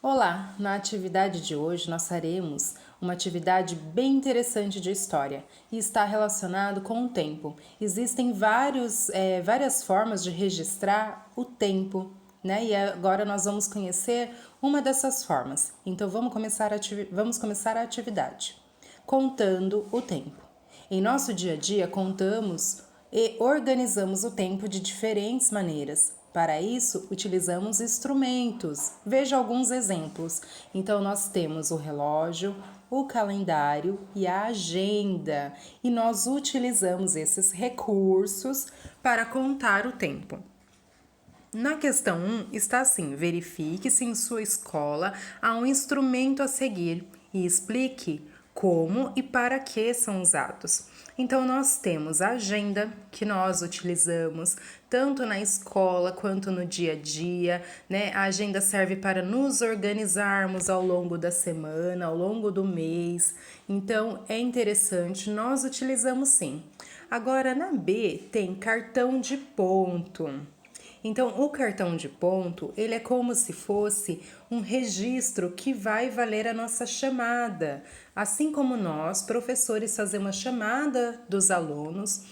Olá! Na atividade de hoje nós faremos uma atividade bem interessante de história e está relacionado com o tempo. Existem várias formas de registrar o tempo, né? E agora nós vamos conhecer uma dessas formas. Então vamos começar a atividade. Contando o tempo. Em nosso dia a dia, contamos e organizamos o tempo de diferentes maneiras. Para isso, utilizamos instrumentos. Veja alguns exemplos. Então, nós temos o relógio, o calendário e a agenda. E nós utilizamos esses recursos para contar o tempo. Na questão 1 está assim: verifique se em sua escola há um instrumento a seguir e explique como e para que são usados. Então, nós temos a agenda, que nós utilizamos tanto na escola quanto no dia a dia, né? A agenda serve para nos organizarmos ao longo da semana, ao longo do mês. Então, é interessante, nós utilizamos sim. Agora, na B, tem cartão de ponto. Então, o cartão de ponto, ele é como se fosse um registro que vai valer a nossa chamada. Assim como nós, professores, fazemos a chamada dos alunos,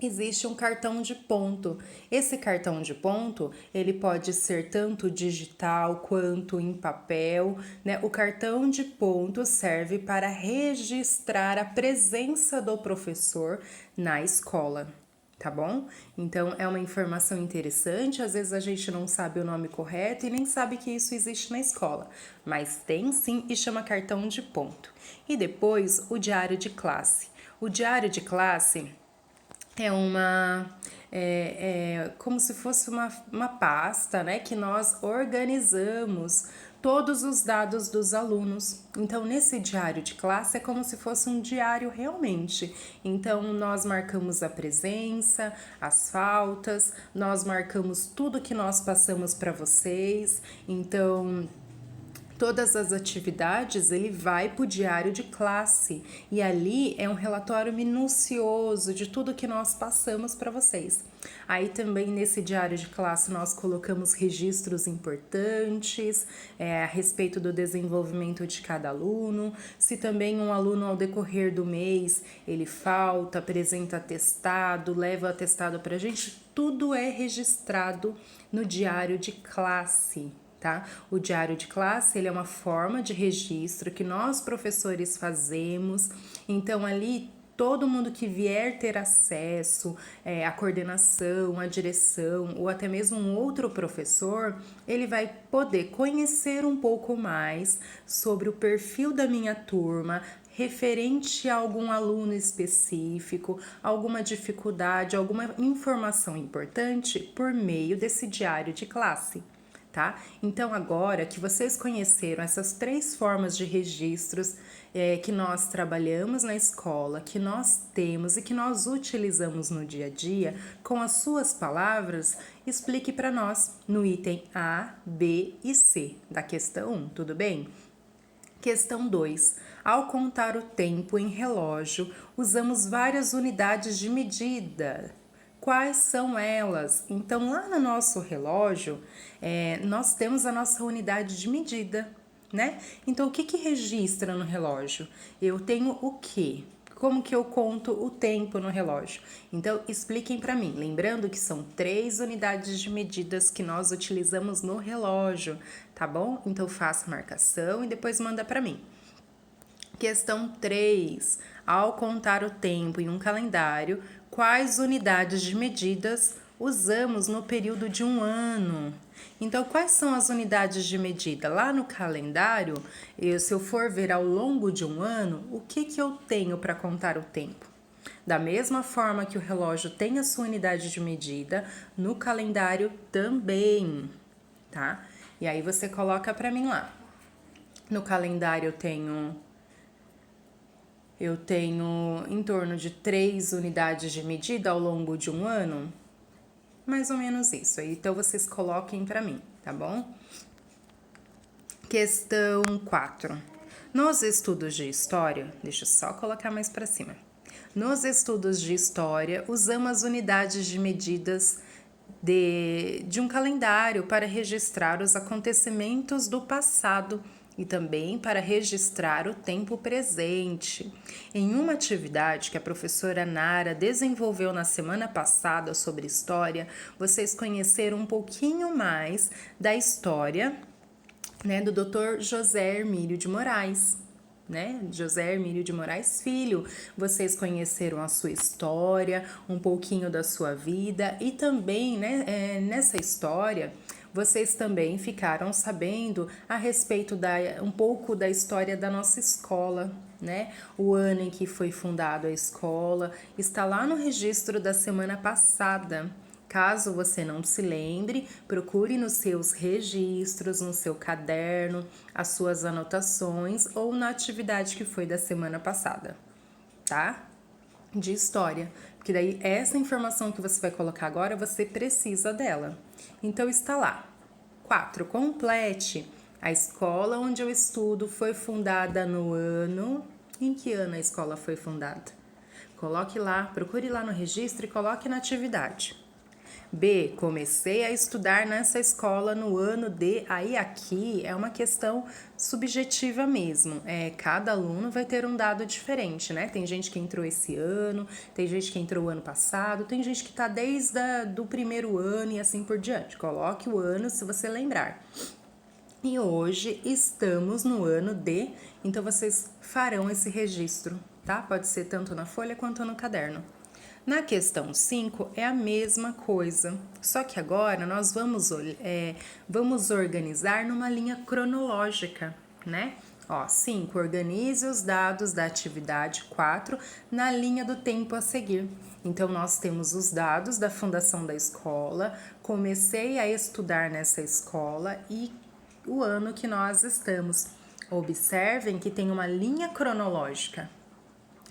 existe um cartão de ponto. Esse cartão de ponto, ele pode ser tanto digital quanto em papel, né? O cartão de ponto serve para registrar a presença do professor na escola. Tá bom? Então é uma informação interessante, às vezes a gente não sabe o nome correto e nem sabe que isso existe na escola, mas tem sim e chama cartão de ponto. E depois o diário de classe. O diário de classe como se fosse uma pasta, né, que nós organizamos todos os dados dos alunos. Então, nesse diário de classe é como se fosse um diário realmente. Então, nós marcamos a presença, as faltas, nós marcamos tudo que nós passamos para vocês. Então, todas as atividades ele vai para o diário de classe e ali é um relatório minucioso de tudo que nós passamos para vocês. Aí também nesse diário de classe nós colocamos registros importantes a respeito do desenvolvimento de cada aluno. Se também um aluno ao decorrer do mês ele falta, apresenta atestado, leva o atestado para a gente, tudo é registrado no diário de classe. Tá? O diário de classe ele é uma forma de registro que nós professores fazemos, então ali todo mundo que vier ter acesso, a coordenação, a direção ou até mesmo um outro professor, ele vai poder conhecer um pouco mais sobre o perfil da minha turma, referente a algum aluno específico, alguma dificuldade, alguma informação importante por meio desse diário de classe. Tá? Então, agora que vocês conheceram essas 3 formas de registros que nós trabalhamos na escola, que nós temos e que nós utilizamos no dia a dia, com as suas palavras, explique para nós no item A, B e C da questão 1, tudo bem? Questão 2. Ao contar o tempo em relógio, usamos várias unidades de medida. Quais são elas? Então, lá no nosso relógio, nós temos a nossa unidade de medida, né? Então, o que registra no relógio? Eu tenho o quê? Como que eu conto o tempo no relógio? Então, expliquem para mim. Lembrando que são 3 unidades de medidas que nós utilizamos no relógio, tá bom? Então, faça a marcação e depois manda para mim. Questão 3. Ao contar o tempo em um calendário, quais unidades de medidas usamos no período de um ano? Então, quais são as unidades de medida? Lá no calendário, se eu for ver ao longo de um ano, o que eu tenho para contar o tempo? Da mesma forma que o relógio tem a sua unidade de medida, no calendário também, tá? E aí você coloca para mim lá. No calendário eu tenho em torno de 3 unidades de medida ao longo de um ano, mais ou menos isso. Então, vocês coloquem para mim, tá bom? Questão 4. Nos estudos de história, deixa eu só colocar mais para cima. Nos estudos de história, usamos as unidades de medidas de um calendário para registrar os acontecimentos do passado e também para registrar o tempo presente. Em uma atividade que a professora Nara desenvolveu na semana passada sobre história, vocês conheceram um pouquinho mais da história, né, do Dr. José Hermílio de Moraes. José Hermílio de Moraes Filho. Vocês conheceram a sua história, um pouquinho da sua vida e também, nessa história, vocês também ficaram sabendo a respeito um pouco da história da nossa escola, né? O ano em que foi fundada a escola está lá no registro da semana passada. Caso você não se lembre, procure nos seus registros, no seu caderno, as suas anotações ou na atividade que foi da semana passada, tá? De história, porque daí essa informação que você vai colocar agora, você precisa dela. Então está lá. 4. Complete. A escola onde eu estudo foi fundada no ano... Em que ano a escola foi fundada? Coloque lá, procure lá no registro e coloque na atividade. B. Comecei a estudar nessa escola no ano de... Aí aqui é uma questão subjetiva mesmo. Cada aluno vai ter um dado diferente, né? Tem gente que entrou esse ano, tem gente que entrou o ano passado, tem gente que está desde do primeiro ano e assim por diante. Coloque o ano se você lembrar. E hoje estamos no ano de... Então vocês farão esse registro, tá? Pode ser tanto na folha quanto no caderno. Na questão 5 é a mesma coisa, só que agora nós vamos organizar numa linha cronológica, né? 5. Organize os dados da atividade 4 na linha do tempo a seguir. Então, nós temos os dados da fundação da escola, comecei a estudar nessa escola e o ano que nós estamos. Observem que tem uma linha cronológica,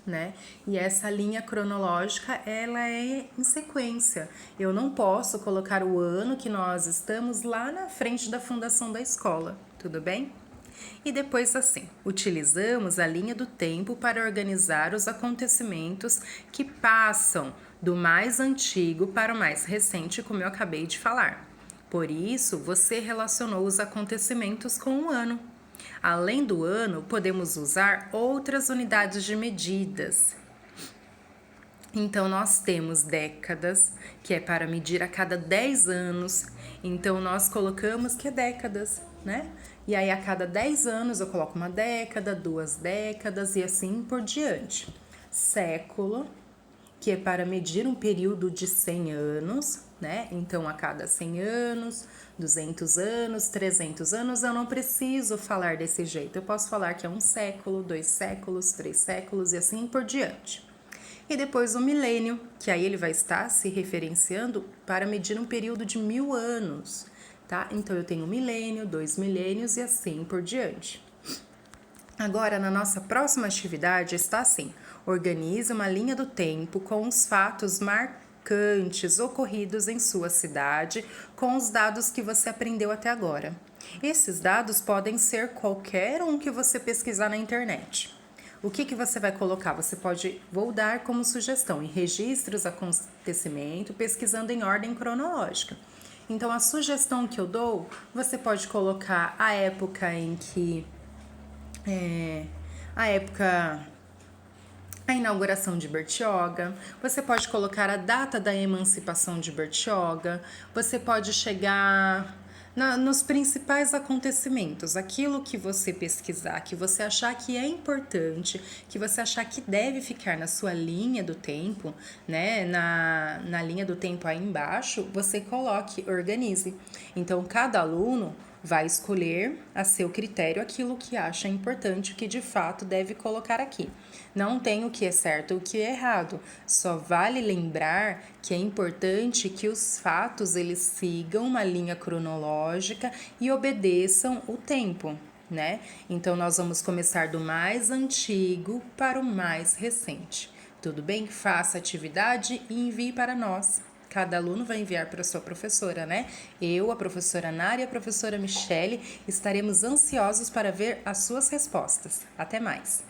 né? E essa linha cronológica, ela é em sequência. Eu não posso colocar o ano que nós estamos lá na frente da fundação da escola, tudo bem? E depois assim, utilizamos a linha do tempo para organizar os acontecimentos que passam do mais antigo para o mais recente, como eu acabei de falar. Por isso, você relacionou os acontecimentos com o ano. Além do ano, podemos usar outras unidades de medidas. Então, nós temos décadas, que é para medir a cada 10 anos. Então, nós colocamos que é décadas, né? E aí, a cada 10 anos, eu coloco uma década, 2 décadas e assim por diante. Século, que é para medir um período de 100 anos, né? Então, a cada 100 anos, 200 anos, 300 anos, eu não preciso falar desse jeito. Eu posso falar que é 1 século, 2 séculos, 3 séculos e assim por diante. E depois o milênio, que aí ele vai estar se referenciando para medir um período de 1000 anos, tá? Então, eu tenho 1 milênio, 2 milênios e assim por diante. Agora, na nossa próxima atividade está assim: organize uma linha do tempo com os fatos marcantes ocorridos em sua cidade com os dados que você aprendeu até agora. Esses dados podem ser qualquer um que você pesquisar na internet. O que você vai colocar? Vou dar como sugestão, em registros acontecimento, pesquisando em ordem cronológica. Então, a sugestão que eu dou, você pode colocar a época em que... a inauguração de Bertioga, você pode colocar a data da emancipação de Bertioga, você pode chegar nos principais acontecimentos, aquilo que você pesquisar, que você achar que é importante, que você achar que deve ficar na sua linha do tempo, né? Na linha do tempo aí embaixo, você coloque, organize. Então, cada aluno vai escolher a seu critério aquilo que acha importante, o que de fato deve colocar aqui. Não tem o que é certo e o que é errado, só vale lembrar que é importante que os fatos eles sigam uma linha cronológica e obedeçam o tempo, né? Então, nós vamos começar do mais antigo para o mais recente. Tudo bem? Faça a atividade e envie para nós. Cada aluno vai enviar para a sua professora, né? Eu, a professora Nara e a professora Michele estaremos ansiosos para ver as suas respostas. Até mais!